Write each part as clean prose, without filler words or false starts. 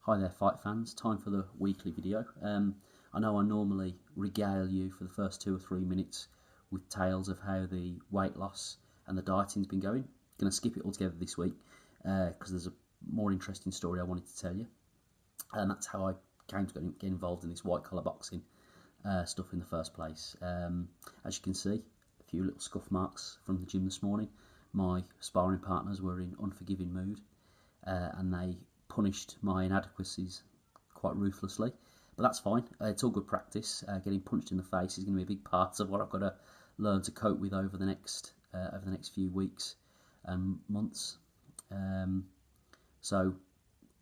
Hi there, fight fans. Time for the weekly video. I know I normally regale you for the first 2 or 3 minutes with tales of how the weight loss and the dieting's been going. Going to skip it altogether this week because there's a more interesting story I wanted to tell you, and that's how I came to get involved in this white collar boxing stuff in the first place. As you can see, a few little scuff marks from the gym this morning. My sparring partners were in unforgiving mood, and they punished my inadequacies quite ruthlessly, but that's fine. It's all good practice. Getting punched in the face is going to be a big part of what I've got to learn to cope with over the next few weeks and months. So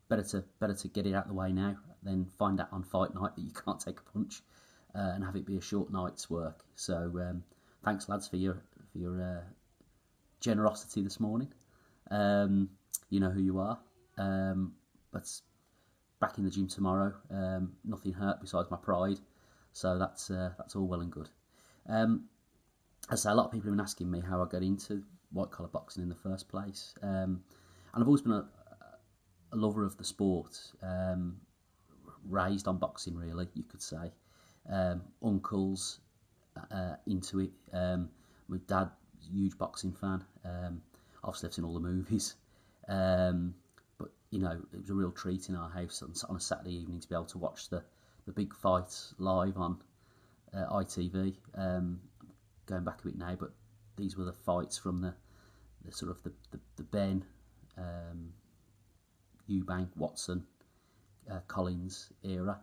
better to get it out of the way now than find out on fight night that you can't take a punch and have it be a short night's work. So thanks lads for your generosity this morning. You know who you are. But back in the gym tomorrow. Nothing hurt besides my pride, so that's all well and good. As I say, a lot of people have been asking me how I got into white collar boxing in the first place, and I've always been a lover of the sport, raised on boxing really, you could say. Uncles into it. My dad's a huge boxing fan. Obviously I've seen all the movies. But you know, it was a real treat in our house on a Saturday evening to be able to watch the big fights live on ITV. Going back a bit now, but these were the fights from the sort of the Ben, Eubank, Watson, Collins era.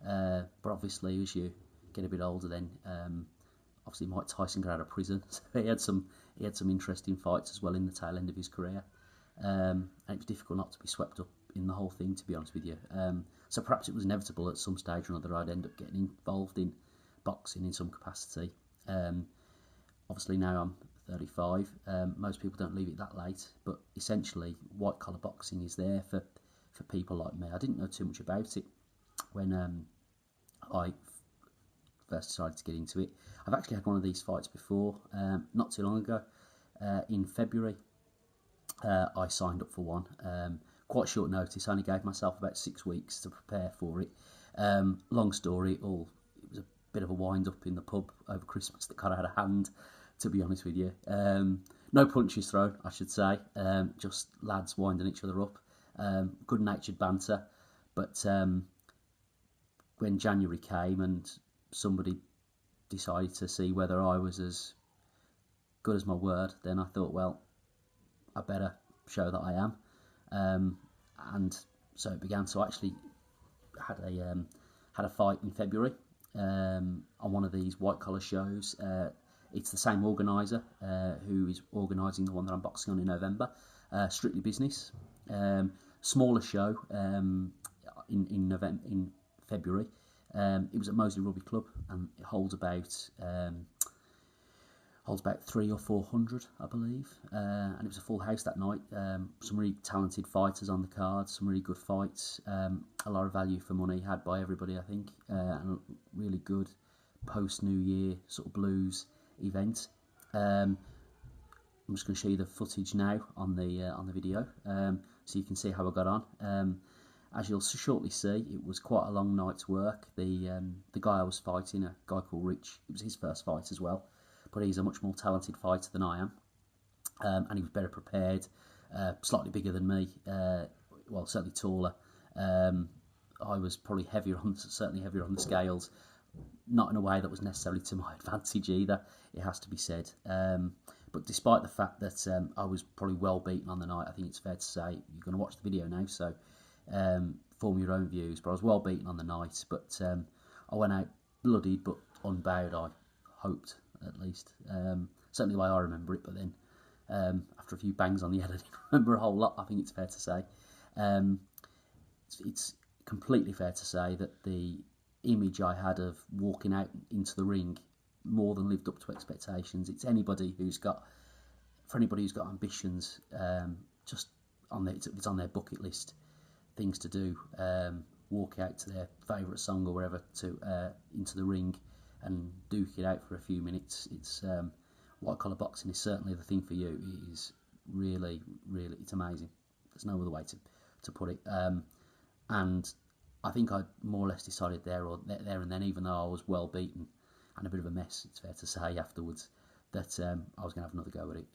But obviously, as you get a bit older, then obviously Mike Tyson got out of prison, so he had some interesting fights as well in the tail end of his career. And it was difficult not to be swept up in the whole thing, to be honest with you. So perhaps it was inevitable at some stage or another I'd end up getting involved in boxing in some capacity. Obviously now I'm 35. Most people don't leave it that late, but essentially white collar boxing is there for people like me. I didn't know too much about it when I first decided to get into it. I've actually had one of these fights before, not too long ago, in February. I signed up for one. Quite short notice. I only gave myself about 6 weeks to prepare for it. Long story. It was a bit of a wind up in the pub over Christmas that got out of hand, to be honest with you. No punches thrown, I should say. Just lads winding each other up. Good-natured banter. But when January came and somebody decided to see whether I was as good as my word, then I thought, well, I better show that I am, and so it began. So I actually had a fight in February on one of these white collar shows. It's the same organiser who is organising the one that I'm boxing on in November. Strictly Business, smaller show in February. It was at Moseley Rugby Club, and it holds about 300 or 400, I believe, and it was a full house that night. Some really talented fighters on the card, some really good fights, a lot of value for money had by everybody, I think, and a really good post-New Year sort of blues event. I'm just going to show you the footage now on the video, so you can see how I got on. As you'll shortly see, it was quite a long night's work. The guy I was fighting, a guy called Rich, it was his first fight as well. But he's a much more talented fighter than I am, and he was better prepared, slightly bigger than me, well, certainly taller. I was probably certainly heavier on the scales, not in a way that was necessarily to my advantage either, it has to be said. But despite the fact that I was probably well beaten on the night, I think it's fair to say, you're going to watch the video now, so form your own views, but I was well beaten on the night, but I went out bloodied but unbowed, I hoped, at least. Certainly the way I remember it, but then after a few bangs on the head I didn't remember a whole lot, I think it's fair to say. It's completely fair to say that the image I had of walking out into the ring more than lived up to expectations. It's anybody who's got ambitions, just it's on their bucket list things to do, walk out to their favourite song or whatever into the ring and duke it out for a few minutes. It's white collar boxing is certainly the thing for you. It is really, it's amazing. There's no other way to put it. and I think I more or less decided there and then, even though I was well beaten and a bit of a mess, it's fair to say afterwards, that I was going to have another go at it.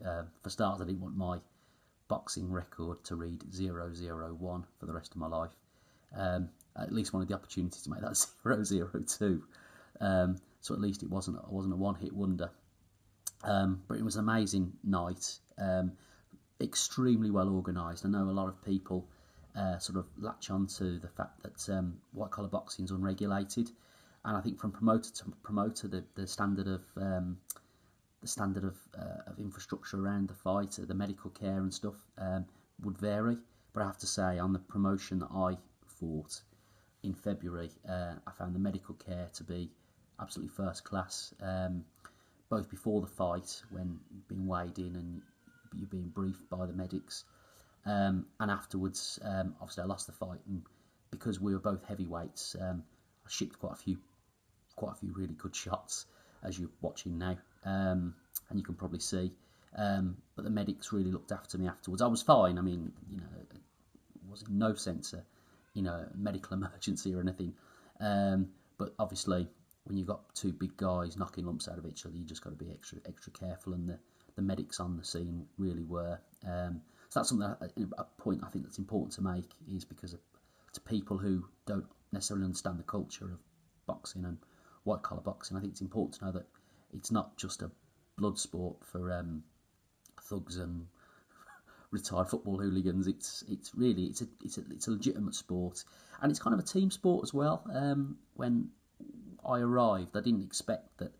For starters, I didn't want my boxing record to read 001 for the rest of my life. At least wanted the opportunity to make that 002. So at least I wasn't a one-hit wonder. But it was an amazing night. Extremely well organised. I know a lot of people sort of latch on to the fact that white collar boxing is unregulated, and I think from promoter to promoter, the standard of infrastructure around the fight, the medical care and stuff would vary. But I have to say, on the promotion that I fought in February, I found the medical care to be absolutely first class. Both before the fight, when being weighed in and you're being briefed by the medics, and afterwards, obviously I lost the fight, and because we were both heavyweights, I shipped quite a few really good shots, as you're watching now, and you can probably see. But the medics really looked after me afterwards. I was fine. I mean, it was in no sense a medical emergency or anything. But obviously, when you've got two big guys knocking lumps out of each other, you just got to be extra careful, and the medics on the scene really were. So that's something, a point I think that's important to make, is because to people who don't necessarily understand the culture of boxing and white collar boxing, I think it's important to know that it's not just a blood sport for thugs and retired football hooligans. It's really a legitimate sport, and it's kind of a team sport as well. When I arrived, I didn't expect that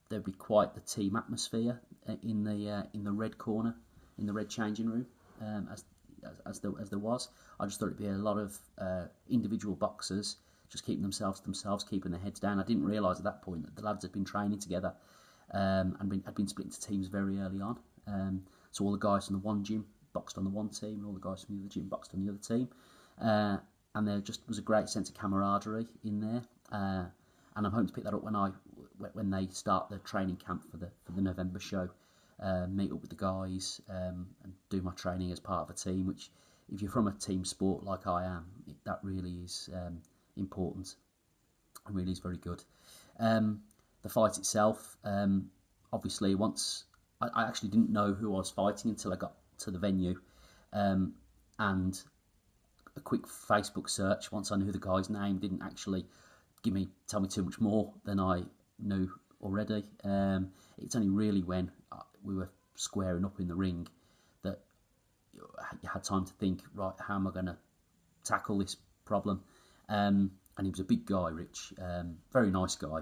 there'd be quite the team atmosphere in the red corner, in the red changing room, as there was. I just thought it'd be a lot of individual boxers just keeping themselves, keeping their heads down. I didn't realise at that point that the lads had been training together and had been split into teams very early on. So all the guys from the one gym boxed on the one team, and all the guys from the other gym boxed on the other team. And there just was a great sense of camaraderie in there. And I'm hoping to pick that up when they start the training camp for the November show. Meet up with the guys and do my training as part of a team. Which, if you're from a team sport like I am, that really is important. It really is very good. The fight itself, obviously, once I actually didn't know who I was fighting until I got to the venue, and a quick Facebook search, once I knew the guy's name, didn't actually tell me too much more than I knew already. It's only really when we were squaring up in the ring that you had time to think, right, how am I going to tackle this problem? And he was a big guy, Rich, very nice guy.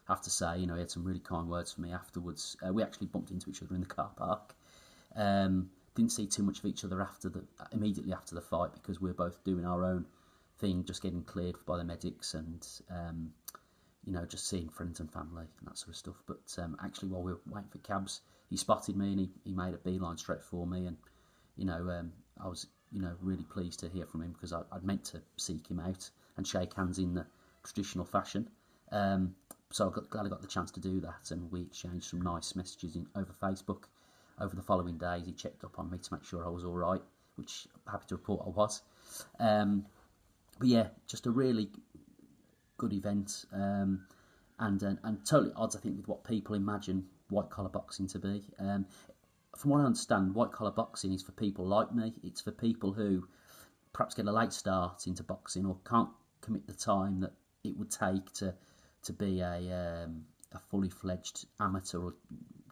I have to say, he had some really kind words for me afterwards. We actually bumped into each other in the car park. Didn't see too much of each other immediately after the fight, because we were both doing our own thing, just getting cleared by the medics and just seeing friends and family and that sort of stuff. But actually, while we were waiting for cabs, he spotted me and he made a beeline straight for me, and I was really pleased to hear from him, because I'd meant to seek him out and shake hands in the traditional fashion. So glad I got the chance to do that, and we exchanged some nice messages over Facebook. Over the following days, he checked up on me to make sure I was all right, which I'm happy to report I was. But yeah, just a really good event, and totally at odds, I think, with what people imagine white collar boxing to be. From what I understand, white collar boxing is for people like me. It's for people who perhaps get a late start into boxing, or can't commit the time that it would take to be a fully fledged amateur, or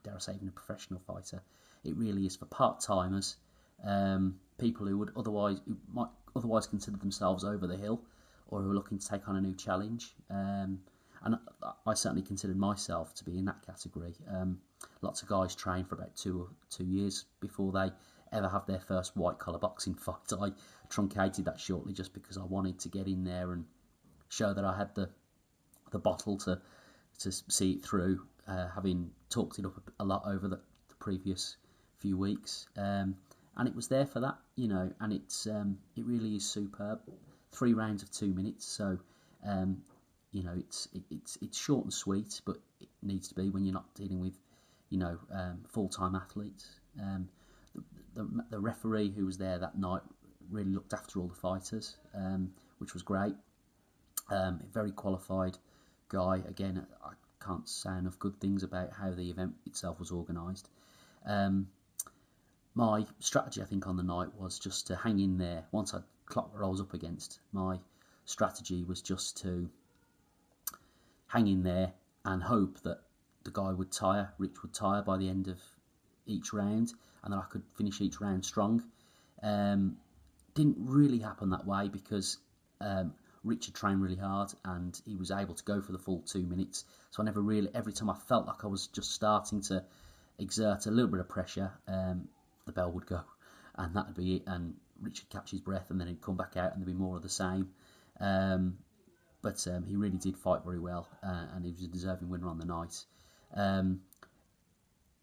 dare I say even a professional fighter. It really is for part-timers, people who might otherwise consider themselves over the hill, or who are looking to take on a new challenge. And I certainly considered myself to be in that category. Lots of guys train for about 2 years before they ever have their first white collar boxing fight. I truncated that shortly just because I wanted to get in there and show that I had the bottle to see it through, having talked it up a lot over the previous few weeks, and it was there for that, and it really is superb. 3 rounds of 2 minutes, so it's short and sweet, but it needs to be when you're not dealing with full-time athletes. The referee who was there that night really looked after all the fighters. which was great. A very qualified guy. Again, I can't say enough good things about how the event itself was organised. My strategy, I think, on the night was just to hang in there. Once I clocked what I was up against, my strategy was just to hang in there and hope that the guy would tire, Rich would tire by the end of each round, and that I could finish each round strong. Didn't really happen that way because Richard trained really hard and he was able to go for the full 2 minutes. So I never really, every time I felt like I was just starting to exert a little bit of pressure, the bell would go, and that would be it. And Richard catch his breath, and then he'd come back out, and there'd be more of the same. But he really did fight very well, and he was a deserving winner on the night.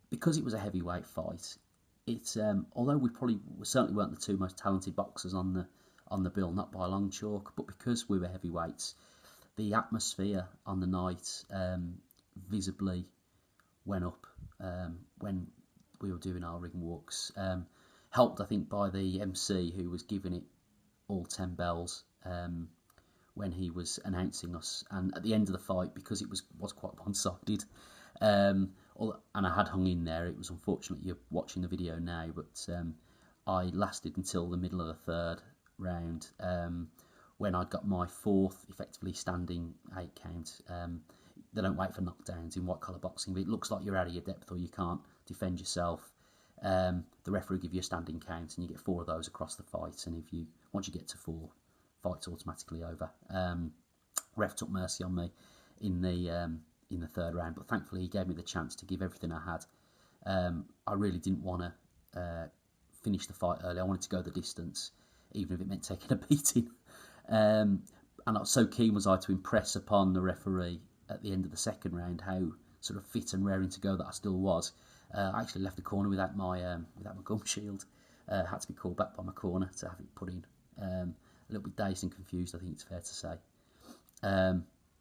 Because it was a heavyweight fight, it although we certainly weren't the two most talented boxers on the bill, not by a long chalk, but because we were heavyweights, the atmosphere on the night visibly went up when we were doing our ring walks. Helped, I think, by the MC who was giving it all 10 bells when he was announcing us. And at the end of the fight, because it was quite one-sided, and I had hung in there, it was unfortunate you're watching the video now, but I lasted until the middle of the third round when I got my fourth effectively standing 8 count. They don't wait for knockdowns in white collar boxing, but it looks like you're out of your depth or you can't defend yourself. The referee will give you a standing count, and you get 4 of those across the fight. And once you get to 4, fight's automatically over. Ref took mercy on me in the third round, but thankfully he gave me the chance to give everything I had. I really didn't want to finish the fight early. I wanted to go the distance, even if it meant taking a beating. And so keen was I to impress upon the referee at the end of the second round how sort of fit and raring to go that I still was. I actually left the corner without my gum shield. Had to be called back by my corner to have it put in. A little bit dazed and confused, I think it's fair to say.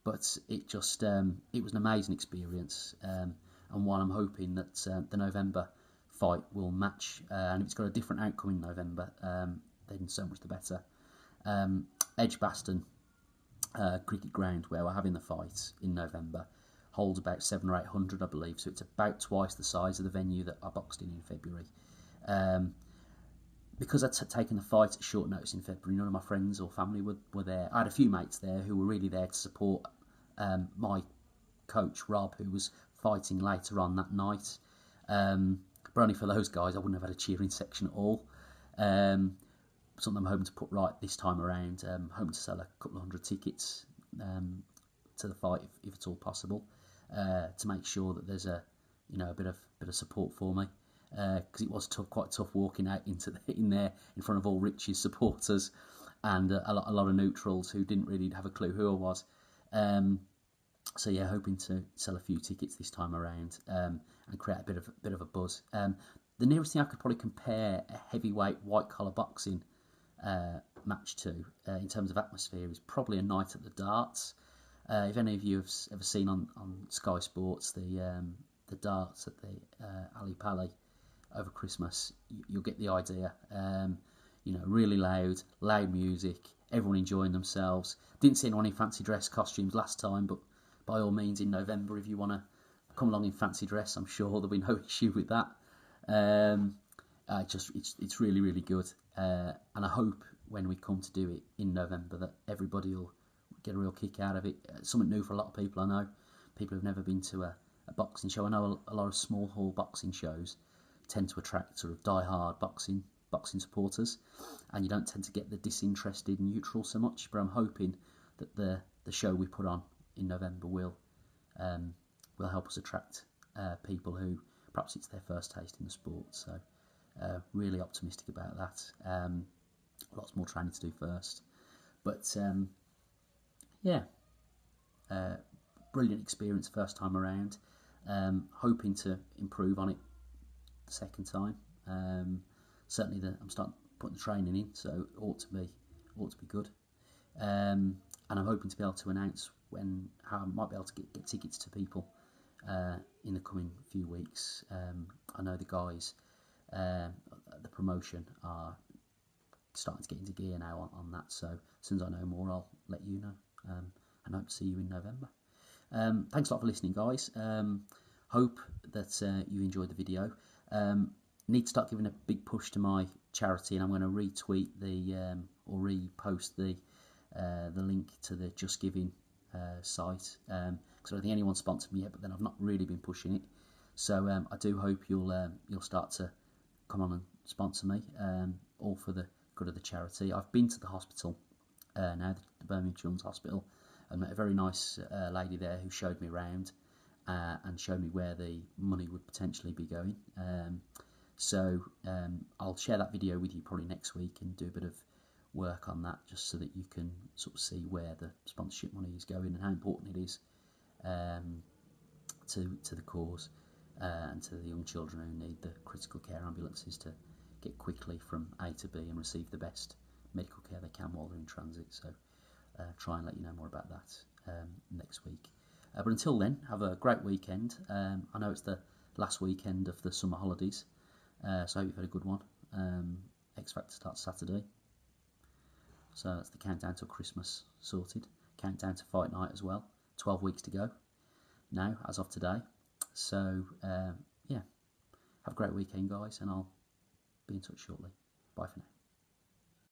But it was an amazing experience, and one I'm hoping that the November fight will match. And if it's got a different outcome in November, then so much the better. Edgbaston cricket ground where we're having the fight in November holds about 700 or 800, I believe, so it's about twice the size of the venue that I boxed in February. Because I'd taken the fight at short notice in February, none of my friends or family were there. I had a few mates there who were really there to support my coach, Rob, who was fighting later on that night. But only for those guys, I wouldn't have had a cheering section at all. Something I'm hoping to put right this time around. Hoping to sell a couple of 100 tickets to the fight, if at all possible, to make sure that there's a bit of support for me, because it was quite tough walking out in there in front of all Rich's supporters and a lot of neutrals who didn't really have a clue who I was. So yeah, hoping to sell a few tickets this time around and create a bit of a buzz. The nearest thing I could probably compare a heavyweight white collar boxing match to in terms of atmosphere is probably a night at the darts. If any of you have ever seen on Sky Sports the darts at the Ali Pali over Christmas, you'll get the idea. Really loud music, everyone enjoying themselves. Didn't see anyone in fancy dress costumes last time, but by all means in November, if you want to come along in fancy dress, I'm sure there'll be no issue with that. It's really, really good, and I hope when we come to do it in November that everybody will get a real kick out of it. Something new for a lot of people, I know. People who've never been to a boxing show. I know a lot of small hall boxing shows tend to attract sort of die-hard boxing supporters, and you don't tend to get the disinterested neutral so much, but I'm hoping that the show we put on in November will help us attract people who perhaps it's their first taste in the sport. So really optimistic about that. Lots more training to do first, but brilliant experience first time around. Hoping to improve on it the second time. Certainly I'm starting putting the training in, so it ought to be good. And I'm hoping to be able to announce how I might be able to get tickets to people in the coming few weeks. I know the guys, the promotion are starting to get into gear now on that. So as soon as I know more, I'll let you know, and hope to see you in November. Thanks a lot for listening, guys. Hope that you enjoyed the video. Need to start giving a big push to my charity, and I'm going to retweet or repost the link to the Just Giving site, because I don't think anyone's sponsored me yet, but then I've not really been pushing it. So I do hope you'll start to come on and sponsor me, all for the good of the charity. I've been to the hospital now, the Birmingham Children's Hospital, and met a very nice lady there who showed me around and showed me where the money would potentially be going. So I'll share that video with you probably next week and do a bit of work on that, just so that you can sort of see where the sponsorship money is going and how important it is to the cause and to the young children who need the critical care ambulances to get quickly from A to B and receive the best medical care they can while they're in transit. So try and let you know more about that next week. But until then, have a great weekend. I know it's the last weekend of the summer holidays, so I hope you've had a good one. X Factor starts Saturday, so that's the countdown till Christmas sorted. Countdown to Fight Night as well. 12 weeks to go now, as of today. So yeah, have a great weekend, guys, and I'll be in touch shortly. Bye for now.